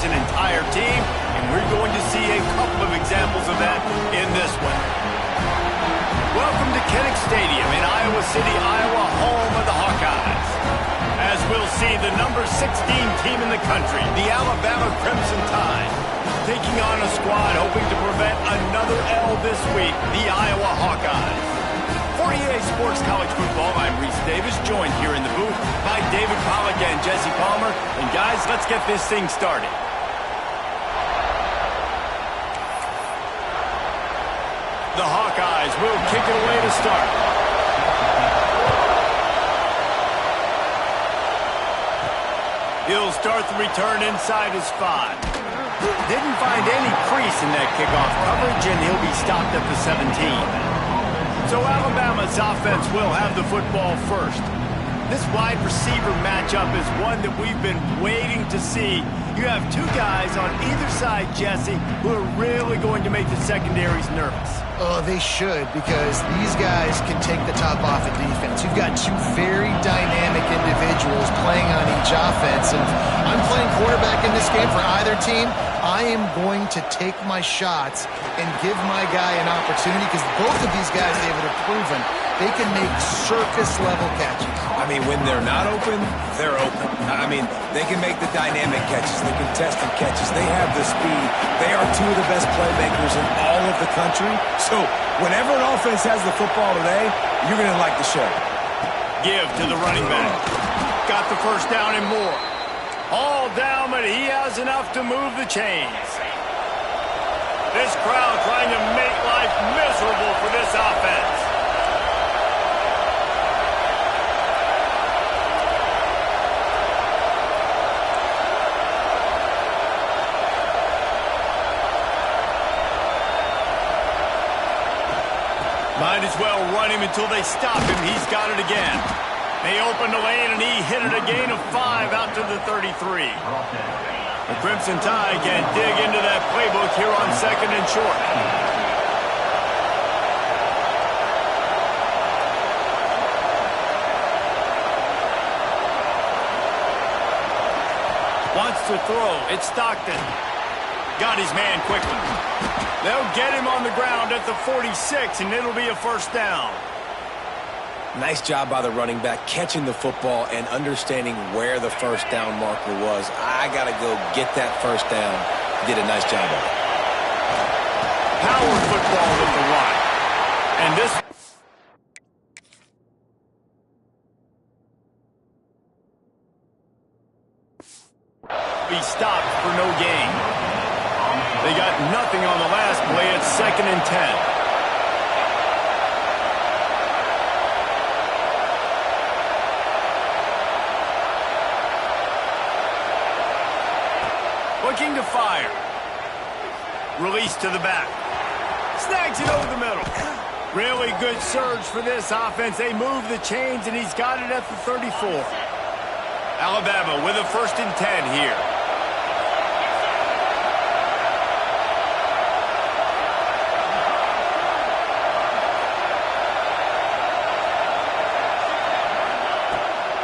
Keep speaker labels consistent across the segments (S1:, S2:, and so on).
S1: an entire team, and we're going to see a couple of examples of that in this one. Welcome to Kinnick Stadium in Iowa City, Iowa, home of the Hawkeyes. As we'll see, the number 16 team in the country, the Alabama Crimson Tide, taking on a squad hoping to prevent another L this week, the Iowa Hawkeyes. For EA Sports College Football, I'm Reese Davis, joined here in the booth by David Pollack and Jesse Palmer. And guys, let's get this thing started. The Hawkeyes will kick it away to start. He'll start the return inside his 5. Didn't find any crease in that kickoff coverage, and he'll be stopped at the 17. So Alabama's offense will have the football first. This wide receiver matchup is one that we've been waiting to see. You have two guys on either side, Jesse, who are really going to make the secondaries nervous.
S2: Oh, they should, because these guys can take the top off of defense. You've got two very dynamic individuals playing on each offense, and I'm playing quarterback in this game for either team. I am going to take my shots and give my guy an opportunity, because both of these guys, David, have proven they can make circus-level catches.
S3: I mean, when they're not open, they're open. I mean, they can make the dynamic catches, the contested catches. They have the speed. They are two of the best playmakers in all of the country. So whenever an offense has the football today, you're going to like the show.
S1: Give to the running back. Got the first down and more. All down, but he has enough to move the chains. This crowd trying to make life miserable for this offense. Might as well run him until they stop him. He's got it again. They opened the lane, and he hit it a gain of 5 out to the 33. The Crimson Tide can dig into that playbook here on 2nd and short. Wants to throw. It's Stockton. Got his man quickly. They'll get him on the ground at the 46, and it'll be a first down.
S3: Nice job by the running back, catching the football and understanding where the first down marker was. I got to go get that first down. Did a nice job of it.
S1: Power football with the run. And this... be stopped for no gain. They got nothing on the last play. It's 2nd and 10. Looking to fire. Release to the back. Snags it over the middle. Really good surge for this offense. They move the chains, and he's got it at the 34. Alabama with a 1st and 10 here.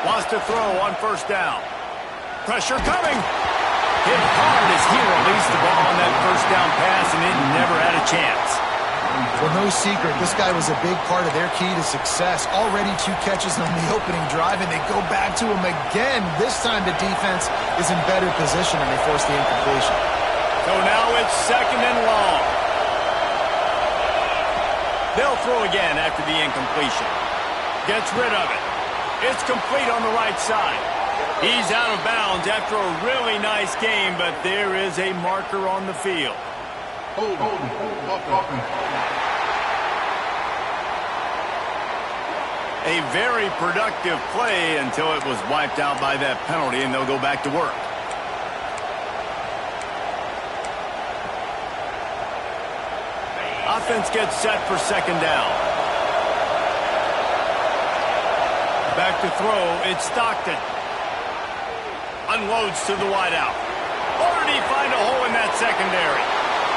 S1: Wants to throw on first down. Pressure coming. Hit hard as he released the ball on that first down pass, and it never had a chance.
S2: Well, no secret, this guy was a big part of their key to success. Already 2 catches on the opening drive, and they go back to him again. This time the defense is in better position, and they force the incompletion.
S1: So now it's 2nd and long. They'll throw again after the incompletion. Gets rid of it. It's complete on the right side. He's out of bounds after a really nice game, but there is a marker on the field. A very productive play until it was wiped out by that penalty, and they'll go back to work. Offense gets set for 2nd down. Back to throw, it's Stockton. Unloads to the wideout. Or did he find a hole in that secondary?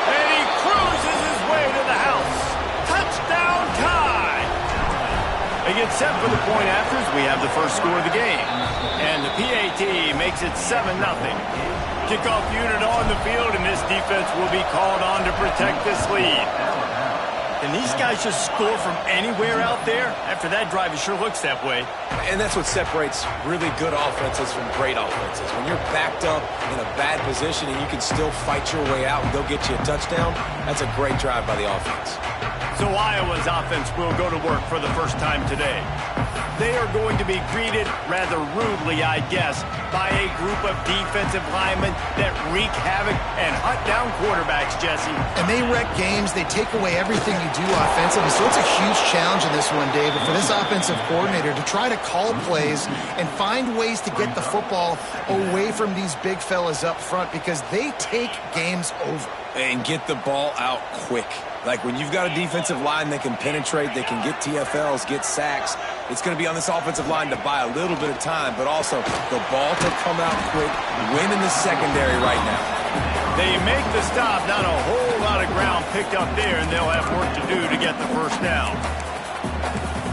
S1: And he cruises his way to the house. Touchdown tie! They get set for the point afters. We have the first score of the game. And the PAT makes it 7-0. Kickoff unit on the field, and this defense will be called on to protect this lead. And these guys just score from anywhere out there? After that drive, it sure looks that way.
S3: And that's what separates really good offenses from great offenses. When you're backed up in a bad position and you can still fight your way out and go get you a touchdown, that's a great drive by the offense.
S1: So Iowa's offense will go to work for the first time today. They are going to be greeted rather rudely, I guess, by a group of defensive linemen that wreak havoc and hunt down quarterbacks, Jesse.
S2: And they wreck games. They take away everything you do offensively. So it's a huge challenge in this one, David, for this offensive coordinator to try to call plays and find ways to get the football away from these big fellas up front because they take games over.
S3: And get the ball out quick. Like when you've got a defensive line that can penetrate, they can get TFLs, get sacks, it's going to be on this offensive line to buy a little bit of time, but also the ball to come out quick, win in the secondary right now.
S1: They make the stop, not a whole lot of ground picked up there, and they'll have work to do to get the first down.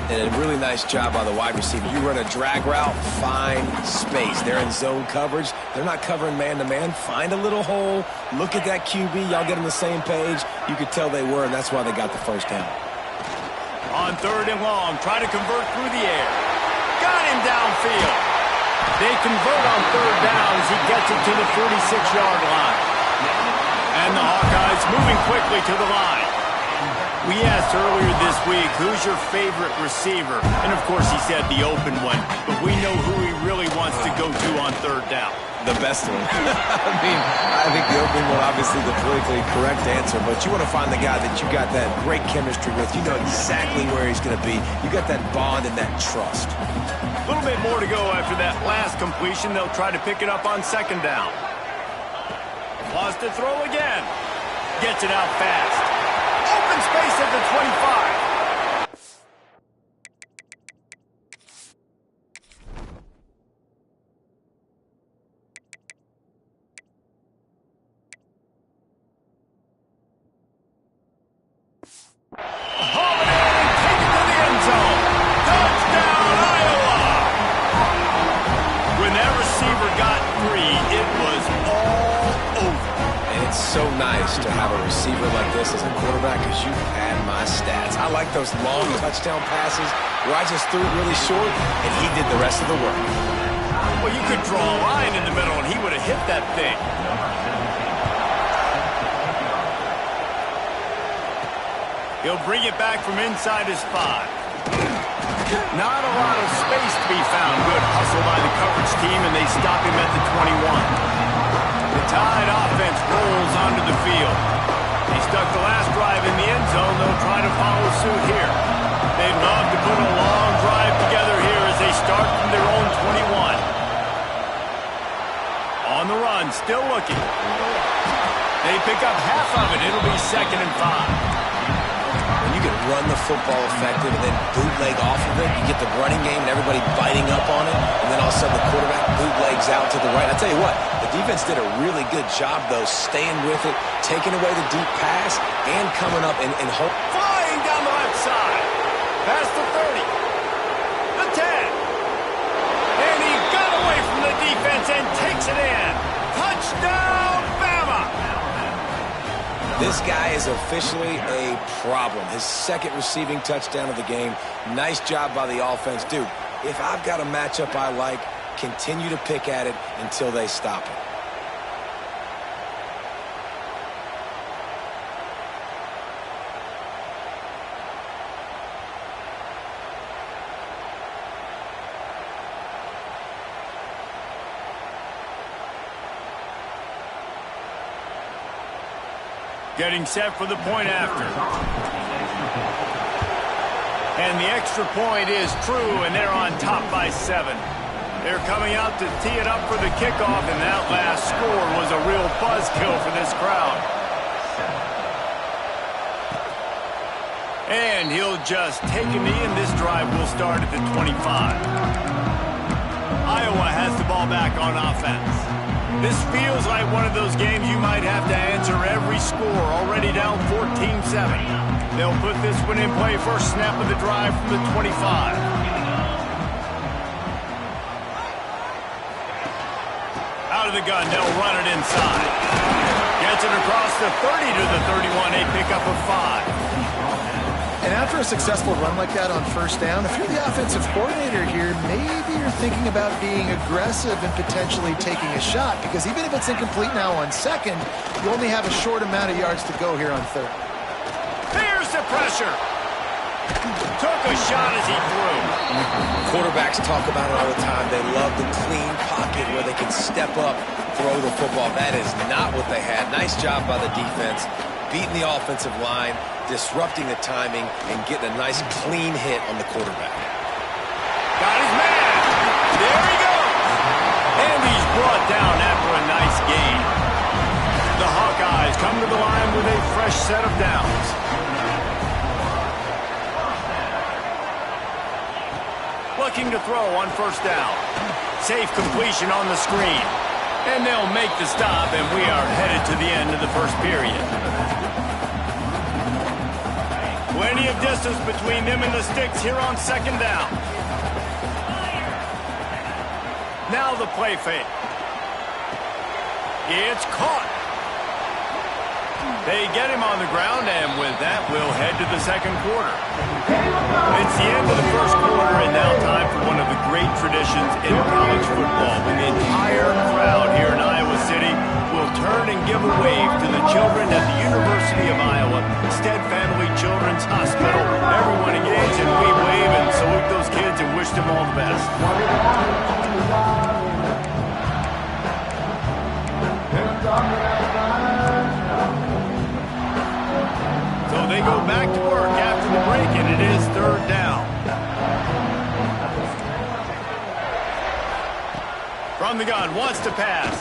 S3: And a really nice job by the wide receiver. You run a drag route, find space. They're in zone coverage. They're not covering man-to-man. Find a little hole. Look at that QB. Y'all get on the same page. You could tell they were, and that's why they got the first down.
S1: On 3rd and long, try to convert through the air. Got him downfield. They convert on 3rd down as he gets it to the 46-yard line. And the Hawkeyes moving quickly to the line. We asked earlier this week, who's your favorite receiver? And, of course, he said the open one. But we know who he really wants to go to on 3rd down.
S3: The best one. I think the open one, obviously the politically correct answer, but you want to find the guy that you got that great chemistry with. You know exactly where he's going to be. You got that bond and that trust.
S1: A little bit more to go after that last completion. They'll try to pick it up on 2nd down. Lost to throw again. Gets it out fast. Open space at the 25.
S3: So nice to have a receiver like this as a quarterback because you pad my stats. I like those long touchdown passes where I just threw it really short and he did the rest of the work.
S1: Well, you could draw a line in the middle and he would have hit that thing. He'll bring it back from inside his 5. Not a lot of space to be found. Good hustle by the coverage team, and they stop him at the 21. The Tide offense rolls onto the field. He stuck the last drive in the end zone. They'll try to follow suit here. They'd love to put a long drive together here as they start from their own 21. On the run, still looking. They pick up half of it. It'll be 2nd and 5.
S3: You can run the football effective and then bootleg off of it. You get the running game and everybody biting up on it, and then all of a sudden the quarterback bootlegs out to the right. I tell you what, the defense did a really good job, though, staying with it, taking away the deep pass, and coming up and
S1: flying down the left side. Past the 30. The 10. And he got away from the defense and takes it in. Touchdown, Bama!
S3: This guy is officially a problem. His 2nd receiving touchdown of the game. Nice job by the offense. Dude, if I've got a matchup I like, continue to pick at it until they stop it.
S1: Getting set for the point after. And the extra point is true, and they're on top by 7. They're coming out to tee it up for the kickoff, and that last score was a real buzzkill for this crowd. And he'll just take a knee, and this drive will start at the 25. Iowa has the ball back on offense. This feels like one of those games you might have to answer every score, already down 14-7. They'll put this one in play, first snap of the drive from the 25. Out of the gun, they'll run it in inside. Gets it across the 30 to the 31, a pickup of 5.
S2: And after a successful run like that on first down, if you're the offensive coordinator here, maybe you're thinking about being aggressive and potentially taking a shot, because even if it's incomplete now on second, you only have a short amount of yards to go here on third.
S1: Here's the pressure. Took a shot as he threw.
S3: Quarterbacks talk about it all the time. They love the clean pocket where they can step up, throw the football. That is not what they had. Nice job by the defense, beating the offensive line, disrupting the timing, and getting a nice clean hit on the quarterback.
S1: Got his man. There he goes. And he's brought down after a nice gain. The Hawkeyes come to the line with a fresh set of downs. Looking to throw on first down. Safe completion on the screen. And they'll make the stop, and we are headed to the end of the first period. Plenty of distance between them and the sticks here on second down. Now the play fake. It's caught. They get him on the ground, and with that, we'll head to the second quarter. It's the end of the first quarter, and now time for one of the great traditions in college football, when the entire crowd here in Iowa City will turn and give a wave to the children at the University of Iowa, Stead Family Children's Hospital. Everyone engaged, and we wave and salute those kids and wish them all the best. So they go back to work after the break, and it is third down. From the gun, wants to pass.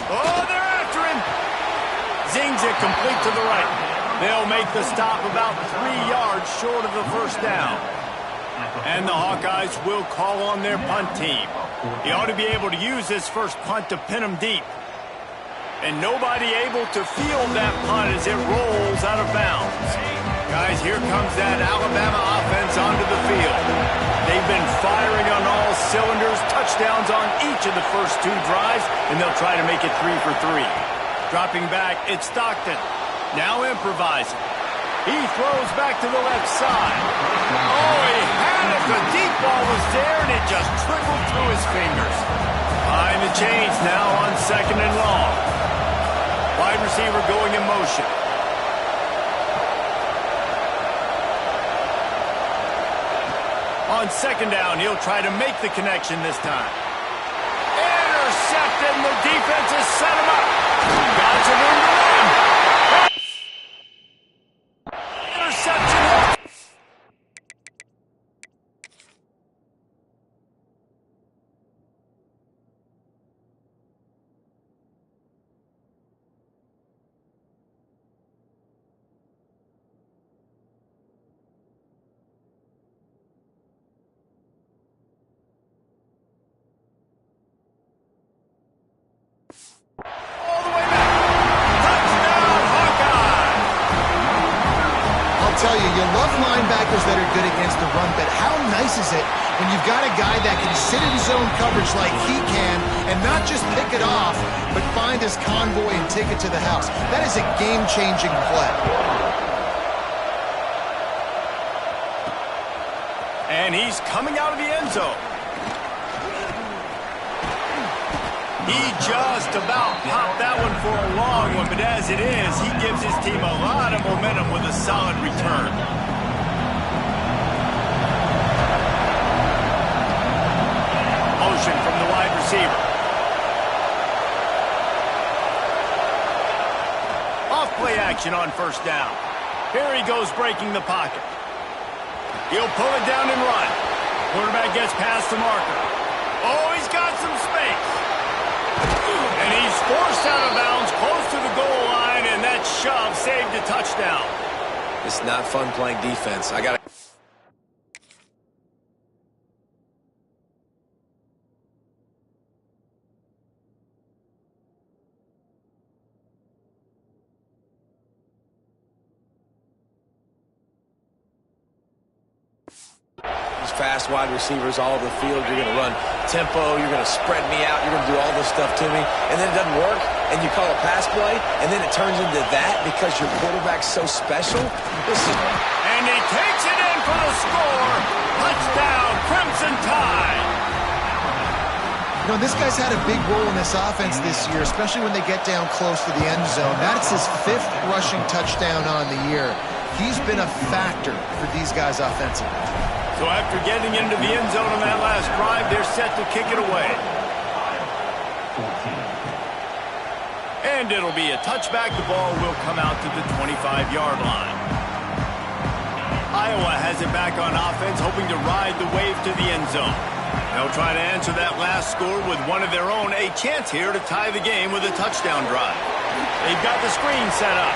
S1: Oh, they're after him. Zings it complete to the right. They'll make the stop about 3 yards short of the first down. And the Hawkeyes will call on their punt team. He ought to be able to use this first punt to pin them deep. And nobody able to field that punt as it rolls out of bounds. Guys, here comes that Alabama offense onto the field. They've been firing on all cylinders, touchdowns on each of the first 2 drives, and they'll try to make it 3 for 3. Dropping back, it's Stockton. Now improvising. He throws back to the left side. Oh, he had it. The deep ball was there, and it just trickled through his fingers. Behind the chains now on second and long. Wide receiver going in motion. On second down, he'll try to make the connection this time. Intercepted, and the defense has set him up. Got some room to run. Interception. All the way back. Touchdown, Hawkeye.
S2: I'll tell you, you love linebackers that are good against the run, but how nice is it when you've got a guy that can sit in zone coverage like he can and not just pick it off, but find his convoy and take it to the house. That is a game-changing play.
S1: And he's coming out of the end zone. He just about popped that one for a long one, but as it is, he gives his team a lot of momentum with a solid return. Motion from the wide receiver. Off play action on first down. Here he goes breaking the pocket. He'll pull it down and run. Quarterback gets past the marker. Oh, he's got some space. And he's forced out of bounds close to the goal line, and that shove saved a touchdown.
S3: It's not fun playing defense. I got to... fast wide receivers all over the field. You're going to run tempo. You're going to spread me out. You're going to do all this stuff to me. And then it doesn't work, and you call a pass play, and then it turns into that because your quarterback's so special. Listen.
S1: And he takes it in for the score. Touchdown, Crimson Tide.
S2: You know, this guy's had a big role in this offense this year, especially when they get down close to the end zone. That's his 5th rushing touchdown on the year. He's been a factor for these guys offensively.
S1: So after getting into the end zone on that last drive, they're set to kick it away. And it'll be a touchback. The ball will come out to the 25-yard line. Iowa has it back on offense, hoping to ride the wave to the end zone. They'll try to answer that last score with one of their own. A chance here to tie the game with a touchdown drive. They've got the screen set up.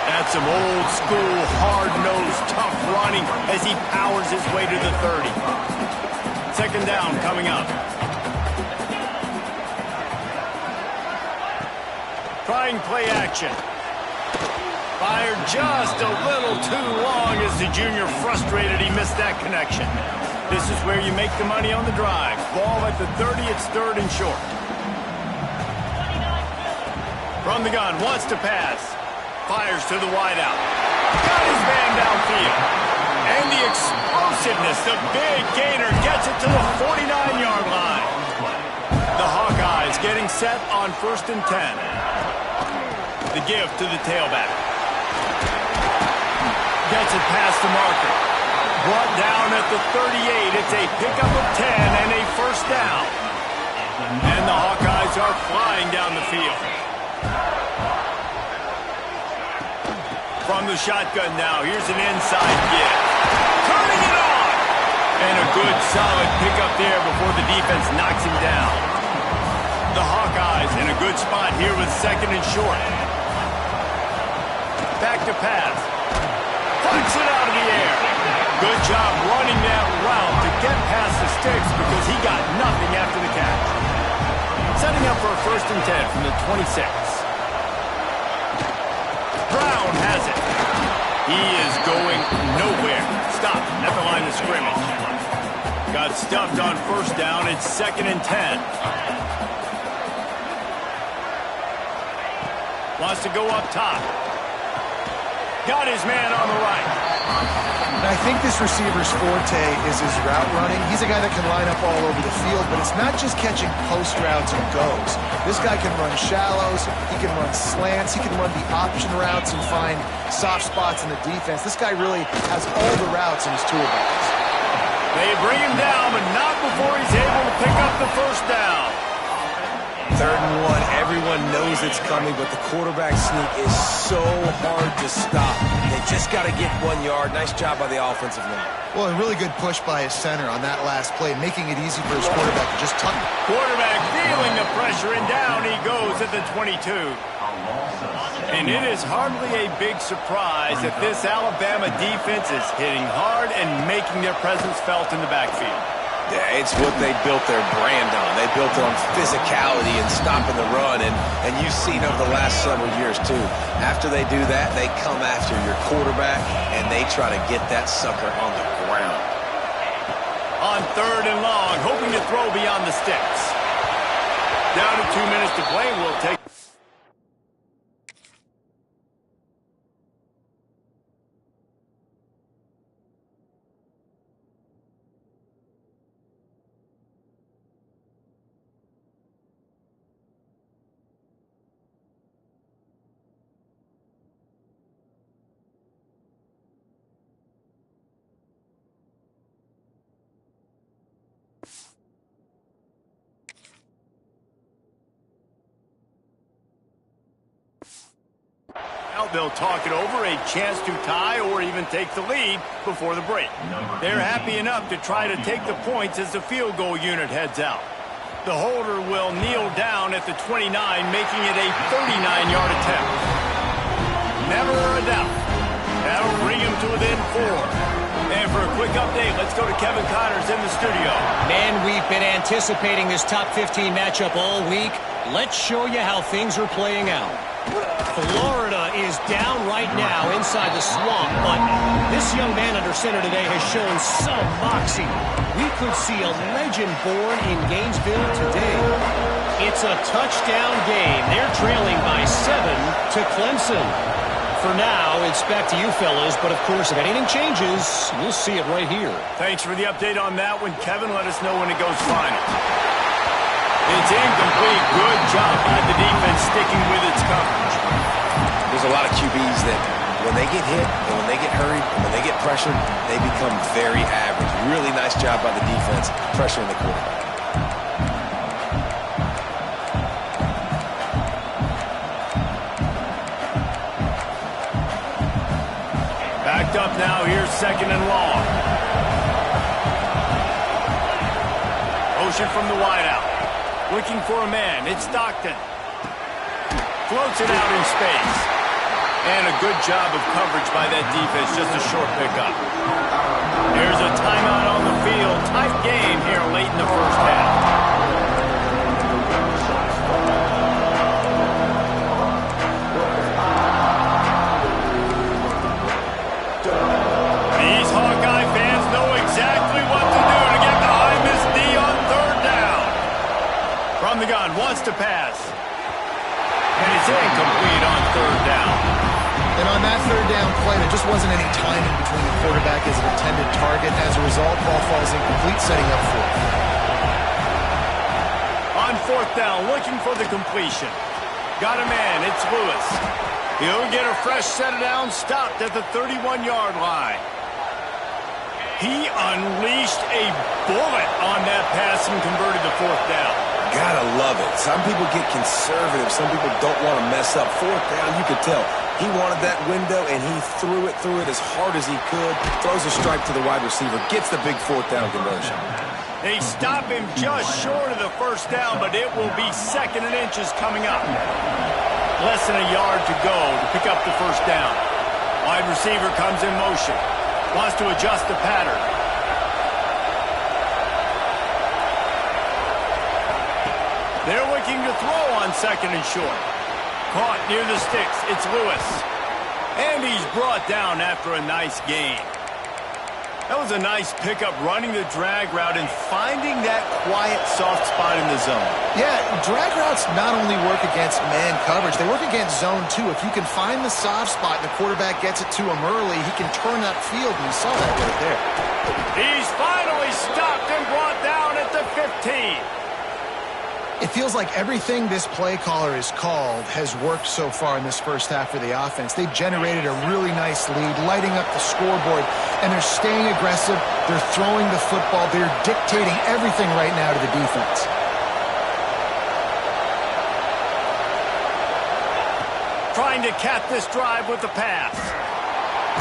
S1: That's some old school, hard-nosed, tough running as he powers his way to the 30. Second down coming up. Trying play action. Fired just a little too long as the junior frustrated he missed that connection. This is where you make the money on the drive. Ball at the 30, it's 3rd and short. From the gun, wants to pass. Fires to the wideout. Got his man downfield. And the explosiveness, the big gainer gets it to the 49-yard line. The Hawkeyes getting set on 1st and 10. The give to the tailback. Gets it past the marker. Brought down at the 38. It's a pickup of 10 and a 1st down. And the Hawkeyes are flying down the field. From the shotgun now, here's an inside give. Turning it on! And a good, solid pickup there before the defense knocks him down. The Hawkeyes in a good spot here with 2nd and short. Back to pass. Puts it out of the air. Good job running that route to get past the sticks because he got nothing after the catch. Setting up for a 1st and 10 from the 26. Brown has it. He is going nowhere. Stop at the line of scrimmage. Got stuffed on 1st down. It's 2nd and 10. Wants to go up top. Got his man on the right.
S2: And I think this receiver's forte is his route running. He's a guy that can line up all over the field, but it's not just catching post routes and goes. This guy can run shallows, he can run slants, he can run the option routes and find soft spots in the defense. This guy really has all the routes in his toolbox.
S1: They bring him down, but not before he's able to pick up the 1st down.
S3: 3rd and 1, everyone knows it's coming, but the quarterback sneak is so hard to stop. They just got to get 1 yard. Nice job by the offensive line.
S2: Well, a really good push by his center on that last play, making it easy for his quarterback to just tuck it.
S1: Quarterback feeling the pressure, and down he goes at the 22. And it is hardly a big surprise that this Alabama defense is hitting hard and making their presence felt in the backfield.
S3: Yeah, it's what they built their brand on. They built it on physicality and stopping the run, and you've seen over the last several years, too. After they do that, they come after your quarterback, and they try to get that sucker on the ground.
S1: On 3rd and long, hoping to throw beyond the sticks. Down to 2 minutes to play, we'll take... Now they'll talk it over, a chance to tie or even take the lead before the break. They're happy enough to try to take the points as the field goal unit heads out. The holder will kneel down at the 29, making it a 39-yard attempt. Never a doubt. That'll bring him to within 4. And for a quick update, let's go to Kevin Connors in the studio.
S4: Man, we've been anticipating this top 15 matchup all week. Let's show you how things are playing out. Florida is down right now inside the swamp, but this young man under center today has shown some moxie. We could see a legend born in Gainesville today. It's a touchdown game. They're trailing by 7 to Clemson. For now, it's back to you fellas, but of course, if anything changes, you'll see it right here.
S1: Thanks for the update on that one, Kevin. Let us know when it goes final. It's incomplete. Good job by the defense sticking with its coverage.
S3: There's a lot of QBs that when they get hit and when they get hurried and when they get pressured, they become very average. Really nice job by the defense pressuring the quarterback.
S1: Backed up now. Here's 2nd and long. Motion from the wideout. Looking for a man. It's Stockton. Floats it out in space. And a good job of coverage by that defense. Just a short pickup. There's a timeout on the field. Tight game here late in the first half. These Hawkeye fans know exactly what to do to get behind this D on 3rd down. From the gun, wants to pass. And it's incomplete on 3rd down.
S2: And on that 3rd down play, there just wasn't any timing between the quarterback as an intended target. As a result, ball falls incomplete, setting up 4th.
S1: On 4th down, looking for the completion. Got a man, it's Lewis. He'll get a fresh set down, stopped at the 31-yard line. He unleashed a bullet on that pass and converted to 4th down.
S3: Gotta love it. Some people get conservative. Some people don't want to mess up. 4th down, you could tell. He wanted that window, and he threw it as hard as he could. Throws a strike to the wide receiver. Gets the big 4th down conversion.
S1: They stop him just short of the 1st down, but it will be 2nd and inches coming up. Less than a yard to go to pick up the 1st down. Wide receiver comes in motion. Wants to adjust the pattern. They're looking to throw on 2nd and short. Caught near the sticks. It's Lewis. And he's brought down after a nice gain. That was a nice pickup, running the drag route and finding that quiet, soft spot in the zone.
S2: Yeah, drag routes not only work against man coverage, they work against zone too. If you can find the soft spot and the quarterback gets it to him early, he can turn that field, and you saw that right there.
S1: He's finally stopped and brought down at the 15.
S2: It feels like everything this play caller has called has worked so far in this first half for the offense. They've generated a really nice lead, lighting up the scoreboard, and they're staying aggressive. They're throwing the football. They're dictating everything right now to the defense.
S1: Trying to cap this drive with the pass.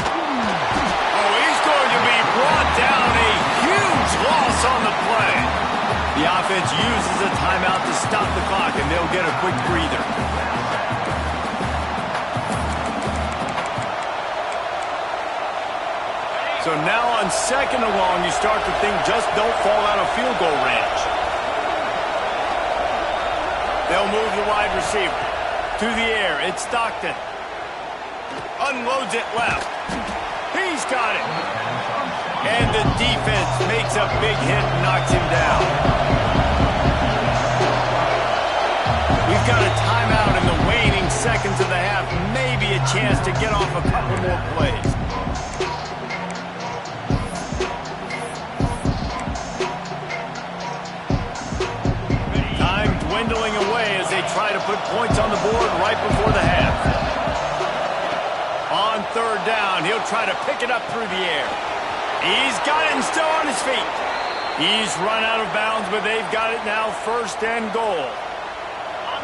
S1: Oh, he's going to be brought down. A huge loss on the play. The offense uses a timeout to stop the clock, and they'll get a quick breather. So now on 2nd and long, you start to think just don't fall out of field goal range. They'll move the wide receiver to the air. It's Stockton. Unloads it left. He's got it. And the defense makes a big hit and knocks him down. We've got a timeout in the waning seconds of the half. Maybe a chance to get off a couple more plays. Time dwindling away as they try to put points on the board right before the half. On 3rd down, he'll try to pick it up through the air. He's got it and still on his feet. He's run out of bounds, but they've got it now 1st and goal.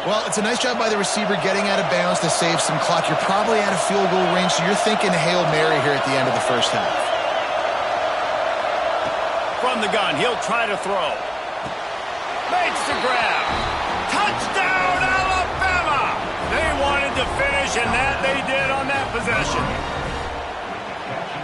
S2: Well, it's a nice job by the receiver getting out of bounds to save some clock. You're probably out of field goal range, so you're thinking Hail Mary here at the end of the first half.
S1: From the gun, he'll try to throw. Makes the grab. Touchdown, Alabama! They wanted to finish, and that they did on that possession.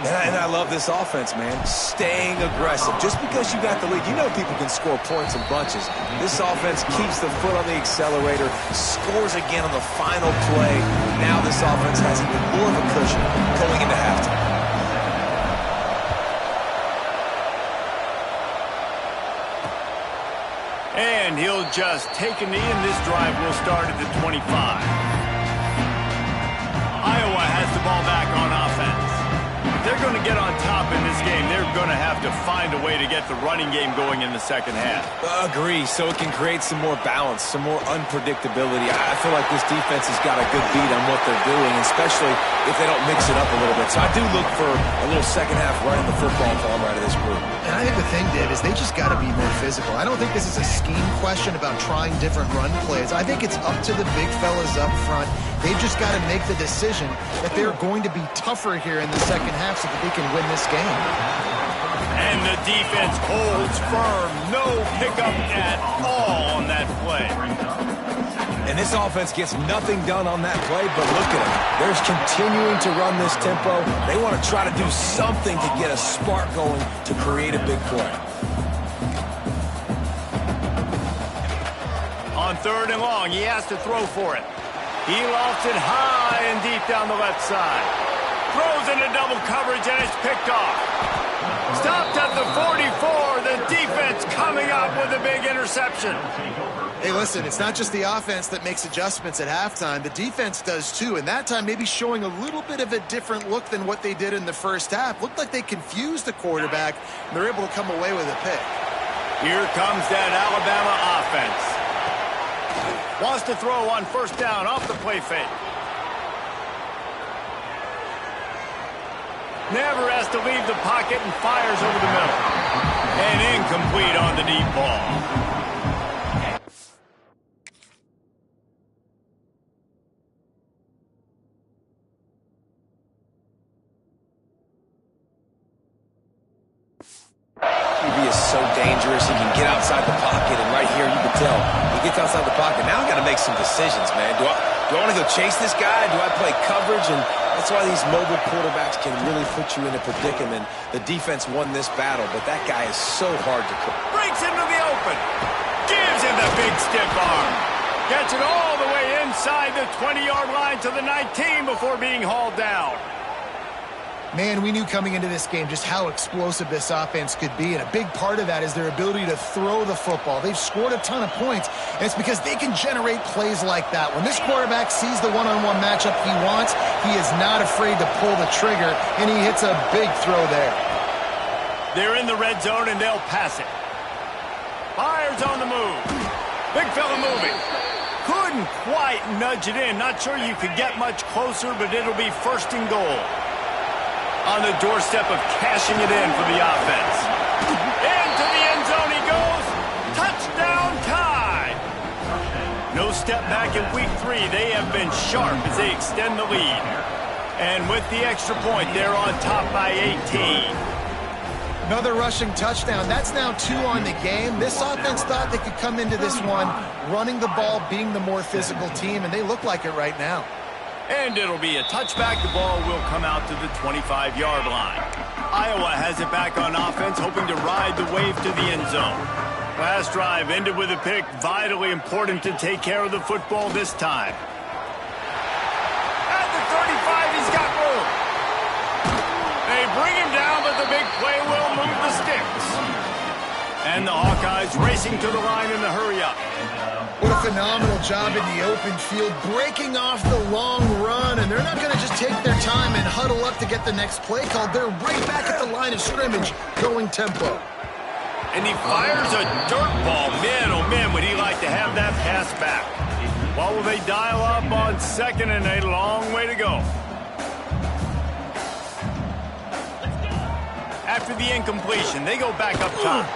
S3: And I love this offense, man. Staying aggressive. Just because you got the lead, you know people can score points in bunches. This offense keeps the foot on the accelerator, scores again on the final play. Now this offense has even more of a cushion going into halftime.
S1: And he'll just take a knee, and this drive will start at the 25. Iowa has the ball back on offense. If they're going to get on top in this game, they're going to have to find a way to get the running game going in the second half.
S3: Agree, so it can create some more balance, some more unpredictability. I feel like this defense has got a good beat on what they're doing, especially if they don't mix it up a little bit. So I do look for a little second half running the football from right of this group.
S2: And I think the thing, Dave, is they just got to be more physical. I don't think this is a scheme question about trying different run plays. I think it's up to the big fellas up front. They've just got to make the decision that they're going to be tougher here in the second half so that they can win this game.
S1: And the defense holds firm. No pickup at all on that play.
S3: And this offense gets nothing done on that play, but look at them. They're continuing to run this tempo. They want to try to do something to get a spark going to create a big play.
S1: On 3rd and long, he has to throw for it. He lofts it high and deep down the left side. Throws into double coverage, and it's picked off. Stopped at the 44. The defense coming up with a big interception.
S2: Hey, listen, it's not just the offense that makes adjustments at halftime. The defense does too, and that time maybe showing a little bit of a different look than what they did in the first half. Looked like they confused the quarterback, and they're able to come away with a pick.
S1: Here comes that Alabama offense. Wants to throw on 1st down off the play fake. Never has to leave the pocket and fires over the middle. And incomplete on the deep ball.
S3: QB is so dangerous. He can get outside the pocket, and right here you can tell he gets outside the pocket. Now I got to make some decisions, man. Do I want to go chase this guy? Do I play coverage? And that's why these mobile quarterbacks can really put you in a predicament. The defense won this battle, but that guy is so hard to cook.
S1: Breaks into the open. Gives him the big stiff arm. Gets it all the way inside the 20-yard line to the 19 before being hauled down.
S2: Man, we knew coming into this game just how explosive this offense could be, and a big part of that is their ability to throw the football. They've scored a ton of points, and it's because they can generate plays like that. When this quarterback sees the one-on-one matchup he wants, he is not afraid to pull the trigger, and he hits a big throw there.
S1: They're in the red zone, and they'll pass it. Fires on the move. Big fella moving. Couldn't quite nudge it in. Not sure you could get much closer, but it'll be 1st and goal. On the doorstep of cashing it in for the offense. Into the end zone he goes. Touchdown tie. No step back in week 3. They have been sharp as they extend the lead. And with the extra point, they're on top by 18.
S2: Another rushing touchdown. That's now 2 on the game. This offense thought they could come into this one running the ball, being the more physical team, and they look like it right now.
S1: And it'll be a touchback. The ball will come out to the 25-yard line. Iowa has it back on offense, hoping to ride the wave to the end zone. Last drive ended with a pick. Vitally important to take care of the football this time. At the 35, he's got room. They bring him down, but the big play will move the sticks. And the Hawkeyes racing to the line in the hurry-up.
S2: What a phenomenal job in the open field, breaking off the long run, and they're not going to just take their time and huddle up to get the next play called. They're right back at the line of scrimmage, going tempo.
S1: And he fires a dirt ball. Man, oh man, would he like to have that pass back. What will they dial up on 2nd and a long way to go? After the incompletion, they go back up top.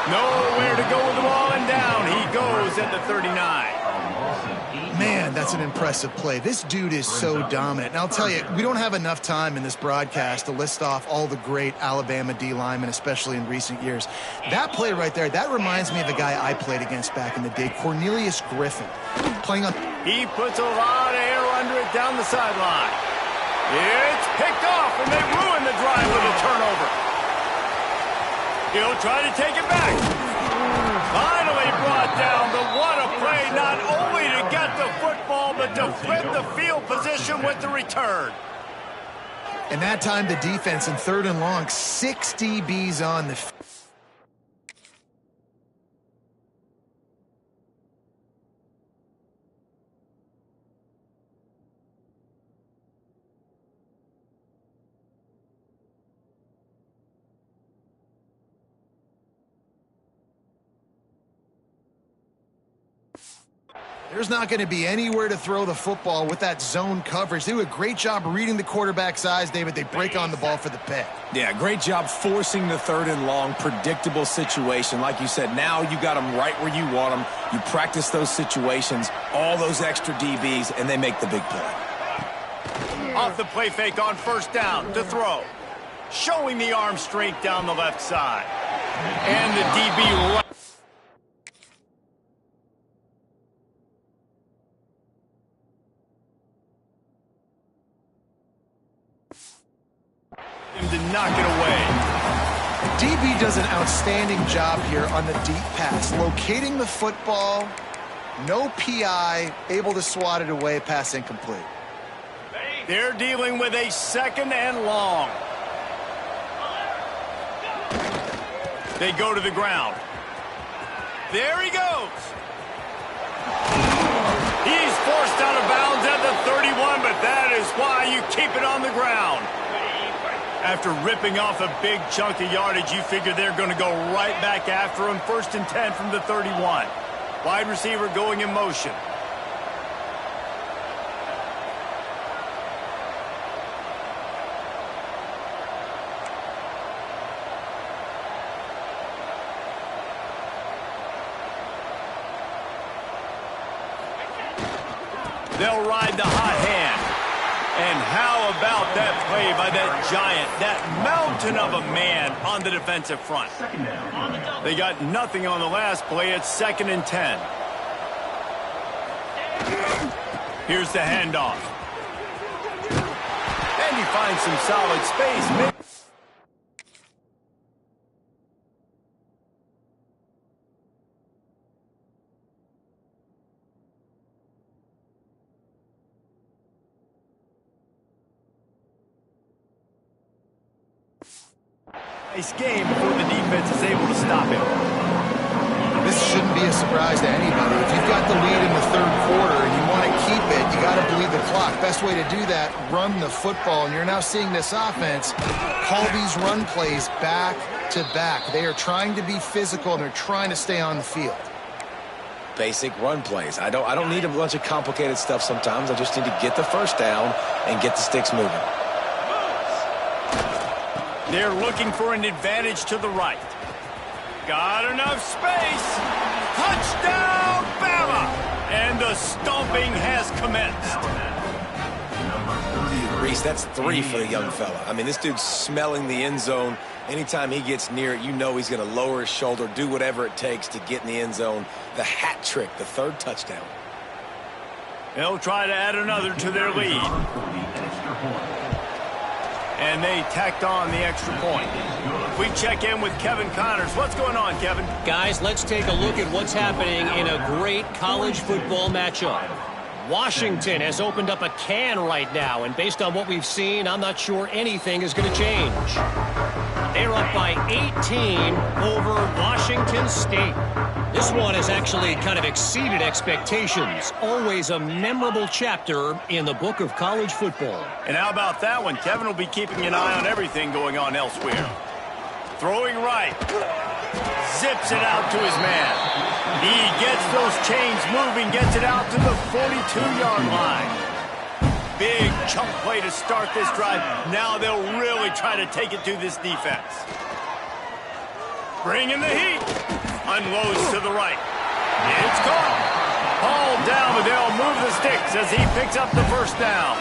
S1: Nowhere to go with the ball, and down he goes at the 39.
S2: Man, that's an impressive play. This dude is so dominant. And I'll tell you, we don't have enough time in this broadcast to list off all the great Alabama D linemen, especially in recent years. That play right there, that reminds me of a guy I played against back in the day, Cornelius Griffin. Playing on...
S1: He puts a lot of air under it down the sideline. It's picked off, and they ruin the drive with a turnover. He'll try to take it back. Finally brought down, but what a play, not only to get the football, but to flip the field position with the return.
S2: And that time, the defense in 3rd and long, 6 DBs on the field. There's not going to be anywhere to throw the football with that zone coverage. They do a great job reading the quarterback's eyes, David. They break on the ball for the pick.
S3: Yeah, great job forcing the 3rd and long, predictable situation. Like you said, now you got them right where you want them. You practice those situations, all those extra DBs, and they make the big play.
S1: Off the play fake on 1st down to throw. Showing the arm strength down the left side. And the DB right. To knock it away.
S2: DB does an outstanding job here on the deep pass. Locating the football, no PI, able to swat it away, pass incomplete.
S1: They're dealing with a 2nd and long. They go to the ground. There he goes. He's forced out of bounds at the 31, but that is why you keep it on the ground. After ripping off a big chunk of yardage, you figure they're going to go right back after him. 1st and 10 from the 31. Wide receiver going in motion. They'll ride the hot hand. And how about that play by that giant, that mountain of a man on the defensive front? They got nothing on the last play. It's 2nd and 10. Here's the handoff. And he finds some solid space. Nice game before the defense is able to stop him.
S2: This shouldn't be a surprise to anybody. If you've got the lead in the 3rd quarter and you want to keep it, you got to bleed the clock. Best way to do that, run the football. And you're now seeing this offense call these run plays back to back. They are trying to be physical and they're trying to stay on the field.
S3: Basic run plays. I don't need a bunch of complicated stuff sometimes. I just need to get the 1st down and get the sticks moving.
S1: They're looking for an advantage to the right. Got enough space. Touchdown, Bama! And the stomping has commenced.
S3: Reese, that's 3 for the young fella. I mean, this dude's smelling the end zone. Anytime he gets near it, you know he's going to lower his shoulder, do whatever it takes to get in the end zone. The hat trick, the 3rd touchdown.
S1: They'll try to add another to their lead. And they tacked on the extra point. We check in with Kevin Connors. What's going on, Kevin?
S4: Guys, let's take a look at what's happening in a great college football matchup. Washington has opened up a can right now, and based on what we've seen, I'm not sure anything is going to change. They're up by 18 over Washington State. This one has actually kind of exceeded expectations. Always a memorable chapter in the book of college football.
S1: And how about that one? Kevin will be keeping an eye on everything going on elsewhere. Throwing right. Zips it out to his man. He gets those chains moving, gets it out to the 42-yard line. Big chunk play to start this drive. Now they'll really try to take it to this defense. Bringing the heat. Unloads to the right. It's caught. Hauled down, but they'll move the sticks as he picks up the 1st down.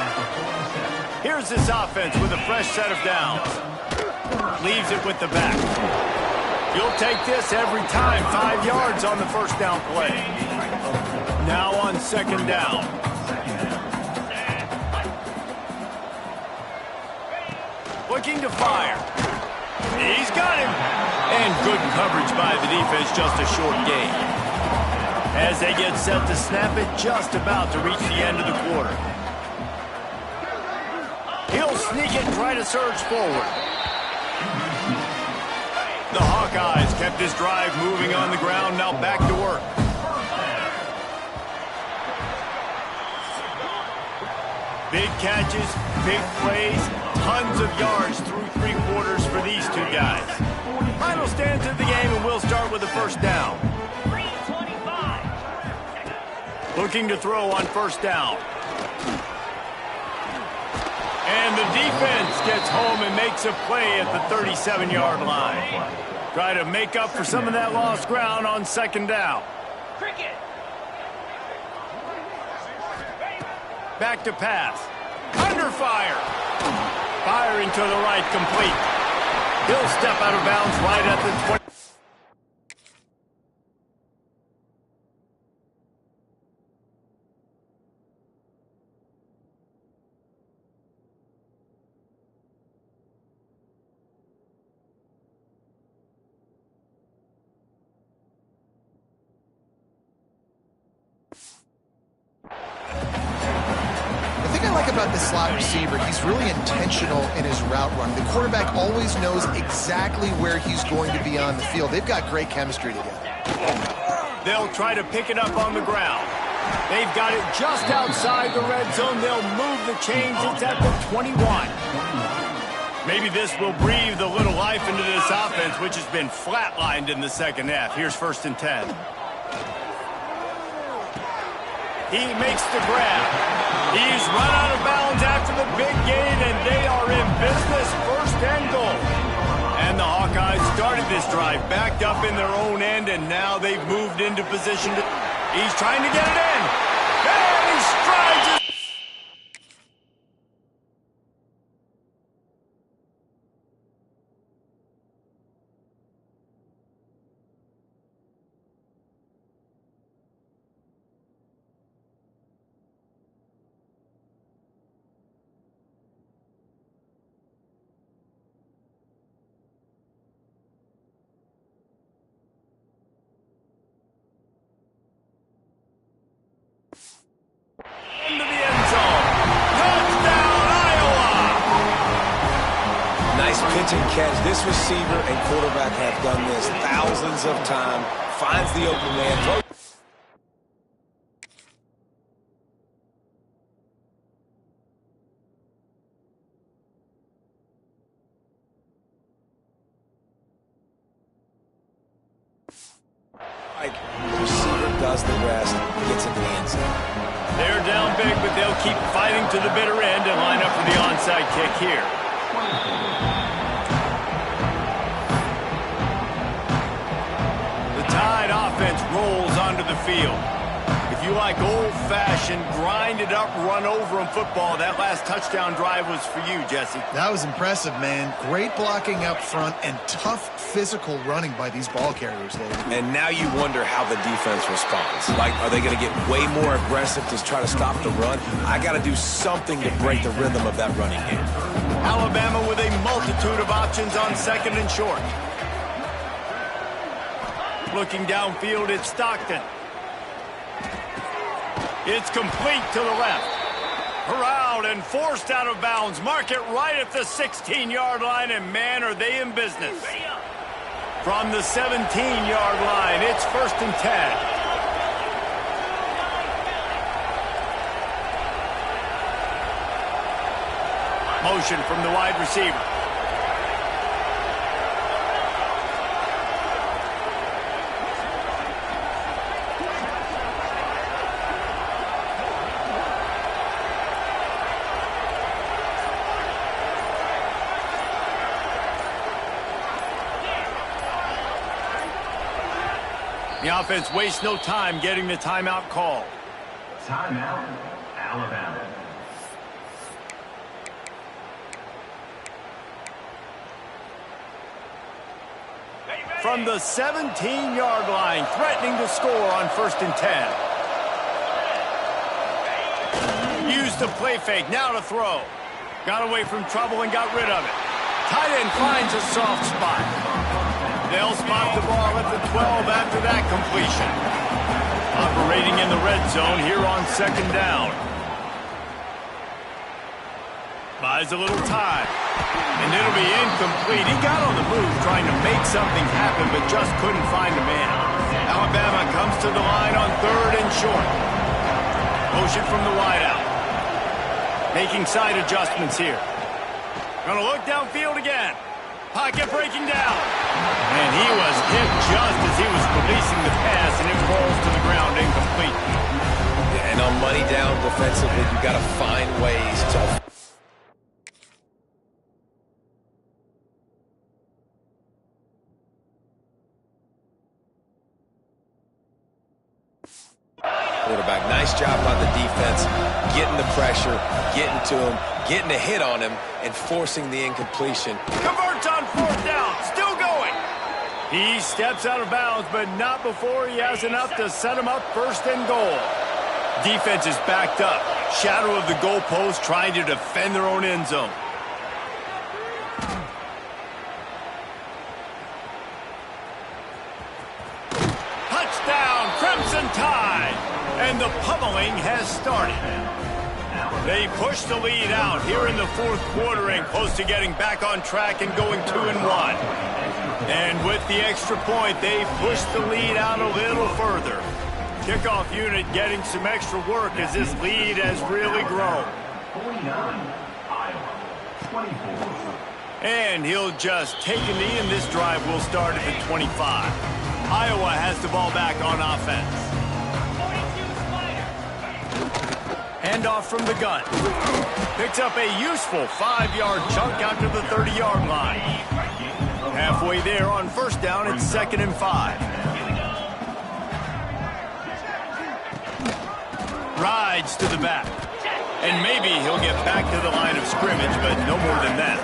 S1: Here's this offense with a fresh set of downs. Leaves it with the back. You'll take this every time. 5 yards on the 1st down play. Now on 2nd down. looking to fire. He's got him. And good coverage by the defense, just a short gain. As they get set to snap it, just about to reach the end of the quarter. He'll sneak it and try to surge forward. The Hawkeyes kept this drive moving on the ground, now back to work. Big catches, big plays, tons of yards through 3 quarters for these two guys. Final stands of the game, and we'll start with the first down. Looking to throw on first down. And the defense gets home and makes a play at the 37-yard line. Try to make up for some of that lost ground on second down. Back to pass. Under fire. Firing to the right, complete. He'll step out of bounds right at the 20.
S2: About the slot receiver, he's really intentional in his route run. The quarterback always knows exactly where he's going to be on the field. They've got great chemistry together.
S1: They'll try to pick it up on the ground. They've got it just outside the red zone. They'll move the chains. It's at the 21. Maybe this will breathe a little life into this offense, which has been flatlined in the second half. Here's 1st and 10. He makes the grab. He's run out of bounds after the big gain, and they are in business, 1st and goal. And the Hawkeyes started this drive backed up in their own end, and now they've moved into position. He's trying to get it in. And he strides it. Into the end zone. Touchdown, Iowa!
S3: Nice pitch and catch. This receiver and quarterback have done this thousands of times. Finds the open man. The receiver does the rest, gets in the end zone.
S1: They're down big, but they'll keep fighting to the bitter end and line up for the onside kick here. The Tide offense rolls onto the field. If you like old-fashioned, grind-it-up, run-over-'em football, that last touchdown drive was for you, Jesse.
S2: That was impressive, man. Great blocking up front and tough physical running by these ball carriers, David.
S3: And now you wonder how the defense responds. Like, are they going to get way more aggressive to try to stop the run? I got to do something to break the rhythm of that running game.
S1: Alabama with a multitude of options on 2nd and short. Looking downfield, it's Stockton. It's complete to the left. Corralled and forced out of bounds. Mark it right at the 16-yard line, and man, are they in business. From the 17-yard line, it's 1st and 10. Motion from the wide receiver. The offense wastes no time getting the timeout call.
S5: Timeout, Alabama.
S1: From the 17-yard line, threatening to score on 1st and 10. Used the play fake, now to throw. Got away from trouble and got rid of it. Tight end finds a soft spot. They'll spot the ball at the 12 after that completion. Operating in the red zone here on second down. Buys a little time. And it'll be incomplete. He got on the move trying to make something happen, but just couldn't find a man. Alabama comes to the line on 3rd and short. Motion from the wideout. Making side adjustments here. Gonna look downfield again. Pocket breaking down. And he was hit just as he was releasing the pass, and it falls to the ground incomplete.
S3: Yeah, and on money down defensively, you got to find ways to... Quarterback, nice job by the defense, getting the pressure, getting to him, getting a hit on him, and forcing the incompletion.
S1: Converts on 4th down, still going. He steps out of bounds, but not before he has enough to set him up 1st and goal. Defense is backed up. Shadow of the goalpost trying to defend their own end zone. Touchdown, Crimson Tide! And the pummeling has started. They push the lead out here in the 4th quarter and close to getting back on track and going 2-1. And with the extra point, they push the lead out a little further. Kickoff unit getting some extra work as this lead has really grown.
S5: 49, Iowa, 24.
S1: And he'll just take a knee, and this drive will start at the 25. Iowa has the ball back on offense. Handoff from the gun. Picks up a useful 5-yard chunk out to the 30-yard line. Halfway there on 1st down, it's 2nd and 5. Rides to the back. And maybe he'll get back to the line of scrimmage, but no more than that.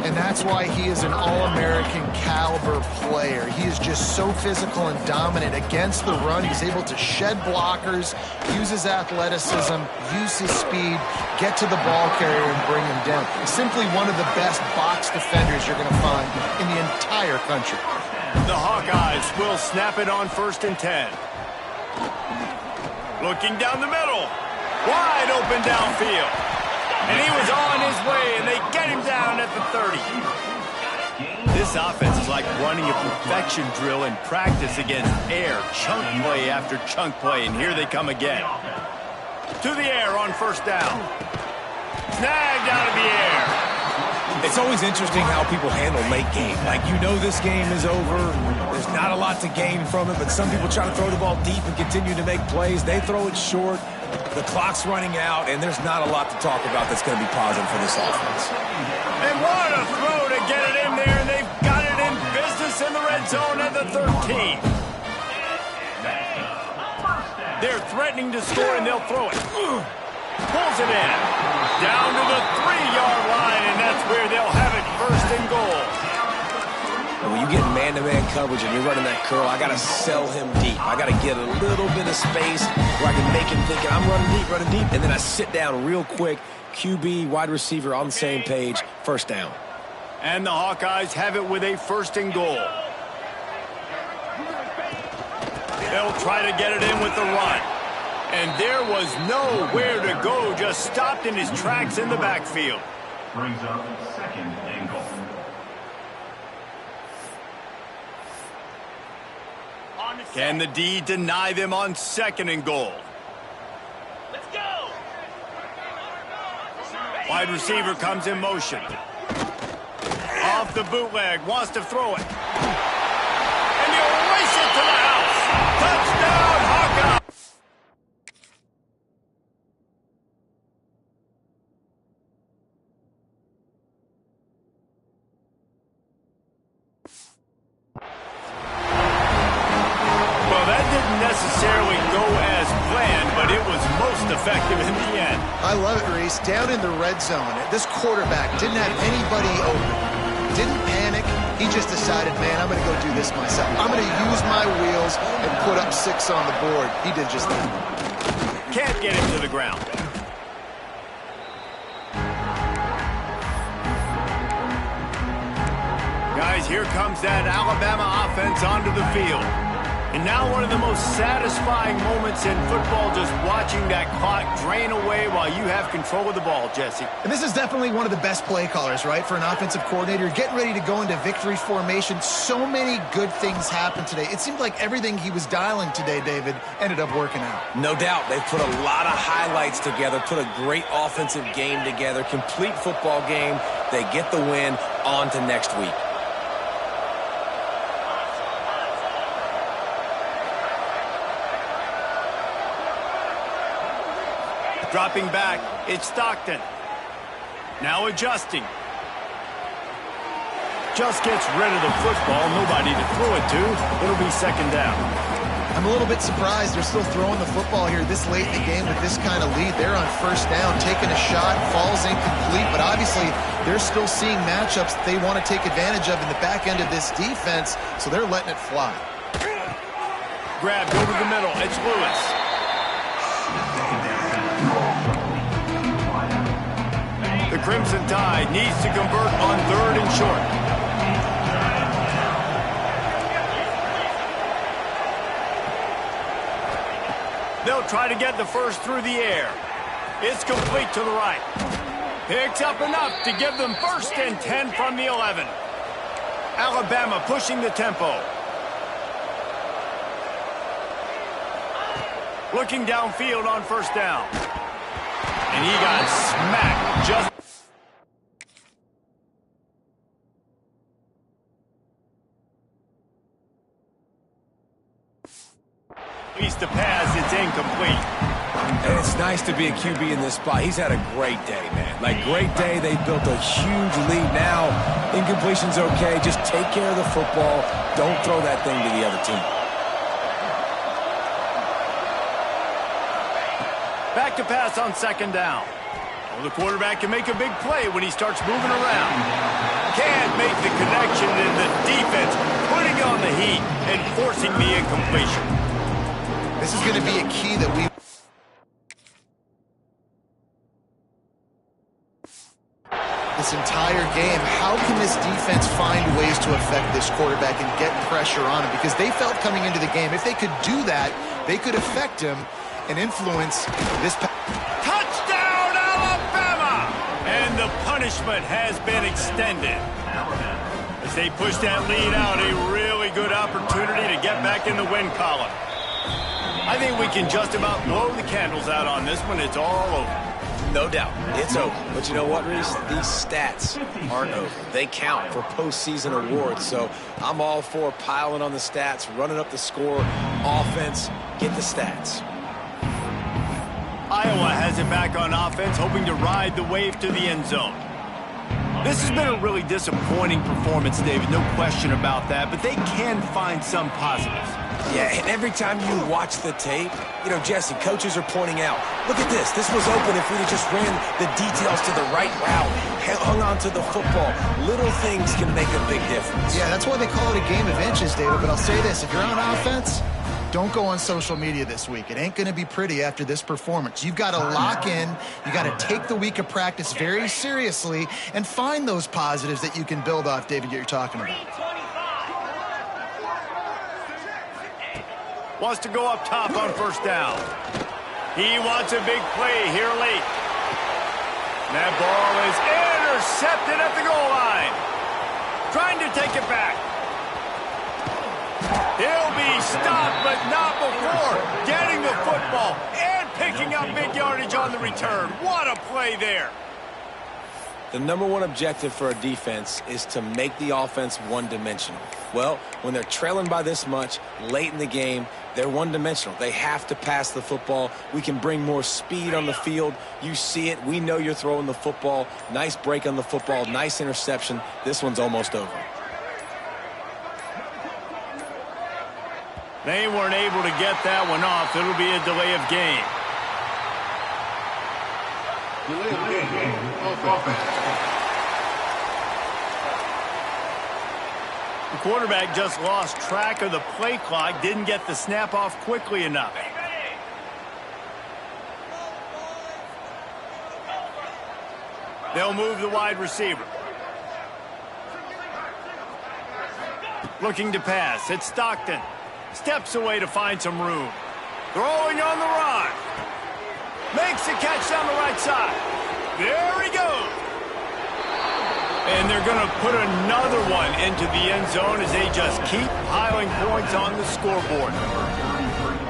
S2: And that's why he is an All-American caliber player. He is just so physical and dominant against the run. He's able to shed blockers, use his athleticism, use his speed, get to the ball carrier and bring him down. He's simply one of the best box defenders you're going to find in the entire country.
S1: The Hawkeyes will snap it on 1st and 10. Looking down the middle. Wide open downfield. And he was on his way, and they get him down at the 30. This offense is like running a perfection drill in practice against air, chunk play after chunk play, and here they come again. To the air on 1st down. Snagged out of the air.
S3: It's always interesting how people handle late game. Like, you know this game is over. There's not a lot to gain from it, but some people try to throw the ball deep and continue to make plays. They throw it short. The clock's running out, and there's not a lot to talk about that's going to be positive for this offense.
S1: And what a throw to get it in there, and they've got it in business in the red zone at the 13. They're threatening to score, and they'll throw it. Pulls it in. Down to the 3-yard line, and that's where they'll have it 1st and goal.
S3: And when you get man-to-man coverage and you're running that curl, I got to sell him deep. I got to get a little bit of space where I can make him think I'm running deep, and then I sit down real quick. QB, wide receiver on the same page, 1st down.
S1: And the Hawkeyes have it with a 1st and goal. They'll try to get it in with the run. And there was nowhere to go, just stopped in his tracks in the backfield.
S5: Brings up 2nd and goal.
S1: Can the D deny them on 2nd and goal?
S6: Let's go!
S1: Wide receiver comes in motion. Off the bootleg, wants to throw it. And he'll race it to the house. Touchdown, Hawkeye! Necessarily go as planned, but it was most effective in the end.
S2: I love it, Reese. Down in the red zone, this quarterback didn't have anybody open. Didn't panic. He just decided, man, I'm going to go do this myself. I'm going to use my wheels and put up 6 on the board. He did just that.
S1: Can't get him to the ground. guys, here comes that Alabama offense onto the field. And now one of the most satisfying moments in football, just watching that clock drain away while you have control of the ball, Jesse.
S2: And this is definitely one of the best play callers, right, for an offensive coordinator. Getting ready to go into victory formation. So many good things happened today. It seemed like everything he was dialing today, David, ended up working out.
S3: No doubt. They've put a lot of highlights together, put a great offensive game together, complete football game. They get the win. On to next week.
S1: Dropping back, it's Stockton. Now adjusting. Just gets rid of the football. Nobody to throw it to. It'll be second down.
S2: I'm a little bit surprised they're still throwing the football here this late in the game with this kind of lead. They're on first down, taking a shot, falls incomplete, but obviously they're still seeing matchups they want to take advantage of in the back end of this defense, so they're letting it fly.
S1: Grabbed over the middle. It's Lewis. The Crimson Tide needs to convert on 3rd and short. They'll try to get the first through the air. It's complete to the right. Picks up enough to give them 1st and 10 from the 11. Alabama pushing the tempo. Looking downfield on first down. And he got smacked just... At least the pass, it's incomplete.
S3: And it's nice to be a QB in this spot. He's had a great day, man. Like, great day. They built a huge lead. Now, incompletion's okay. Just take care of the football. Don't throw that thing to the other team.
S1: Back to pass on second down. Well, the quarterback can make a big play when he starts moving around. Can't make the connection, and the defense putting on the heat and forcing the incompletion.
S2: This is going to be a key that we... This entire game, how can this defense find ways to affect this quarterback and get pressure on him? Because they felt coming into the game, if they could do that, they could affect him and influence this...
S1: Touchdown, Alabama! And the punishment has been extended. As they push that lead out, a really good opportunity to get back in the win column. I think we can just about blow the candles out on this one. It's all over.
S3: No doubt. It's over. But you know what, Reese? These stats aren't over. They count for postseason awards. So I'm all for piling on the stats, running up the score, offense, get the stats.
S1: Iowa has it back on offense, hoping to ride the wave to the end zone. This has been a really disappointing performance, David, no question about that, but they can find some positives.
S3: Yeah, and every time you watch the tape, you know, Jesse, coaches are pointing out, look at this. This was open if we just ran the details to the right route, hung on to the football. Little things can make a big difference.
S2: Yeah, that's why they call it a game of inches, David, but I'll say this. If you're on offense, don't go on social media this week. It ain't going to be pretty after this performance. You've got to lock in. You got to take the week of practice very seriously and find those positives that you can build off, David, that you're talking about.
S1: Wants to go up top on first down. He wants a big play here late. That ball is intercepted at the goal line. Trying to take it back. He'll be stopped, but not before getting the football and picking up big yardage on the return. What a play there.
S3: The number one objective for a defense is to make the offense one-dimensional. Well, when they're trailing by this much late in the game, they're one-dimensional. They have to pass the football. We can bring more speed on the field. You see it. We know you're throwing the football. Nice break on the football. Nice interception. This one's almost over.
S1: They weren't able to get that one off. It'll be a delay of game. The quarterback just lost track of the play clock, didn't get the snap off quickly enough. They'll move the wide receiver. Looking to pass. It's Stockton. Steps away to find some room. Throwing on the run. Makes a catch down the right side. There he goes. And they're going to put another one into the end zone as they just keep piling points on the scoreboard.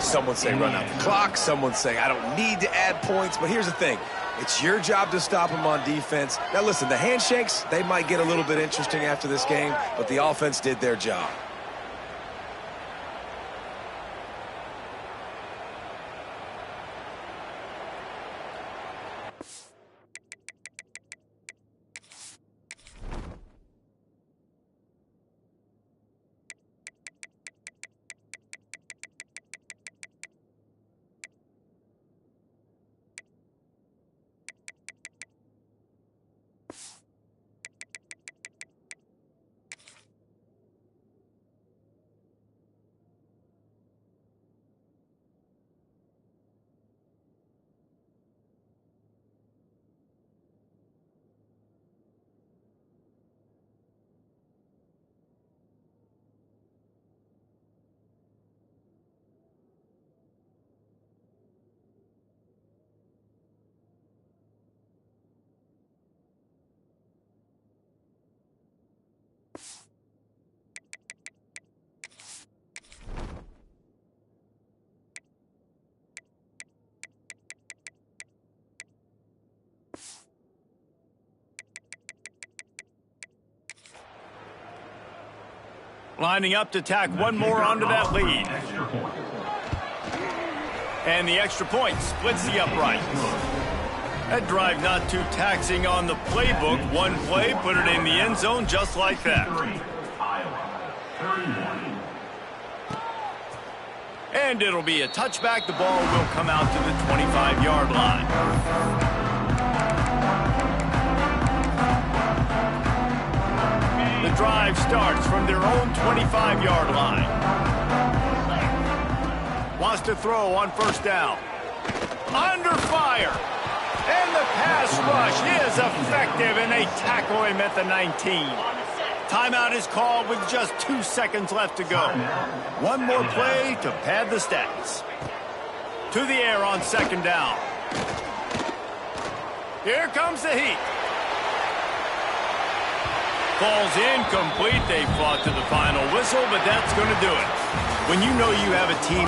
S3: Someone say run out the clock. Someone say I don't need to add points. But here's the thing. It's your job to stop them on defense. Now, listen, the handshakes, they might get a little bit interesting after this game, but the offense did their job.
S1: Lining up to tack one more onto that lead. And the extra point splits the uprights. That drive not too taxing on the playbook. One play, put it in the end zone just like that. And it'll be a touchback. The ball will come out to the 25-yard line. The drive starts from their own 25-yard line. Wants to throw on first down. Under fire. And the pass rush is effective, and they tackle him at the 19. Timeout is called with just 2 seconds left to go. One more play to pad the stats. To the air on second down. Here comes the heat. Falls incomplete. They fought to the final whistle, but that's going to do it. When you know you have a team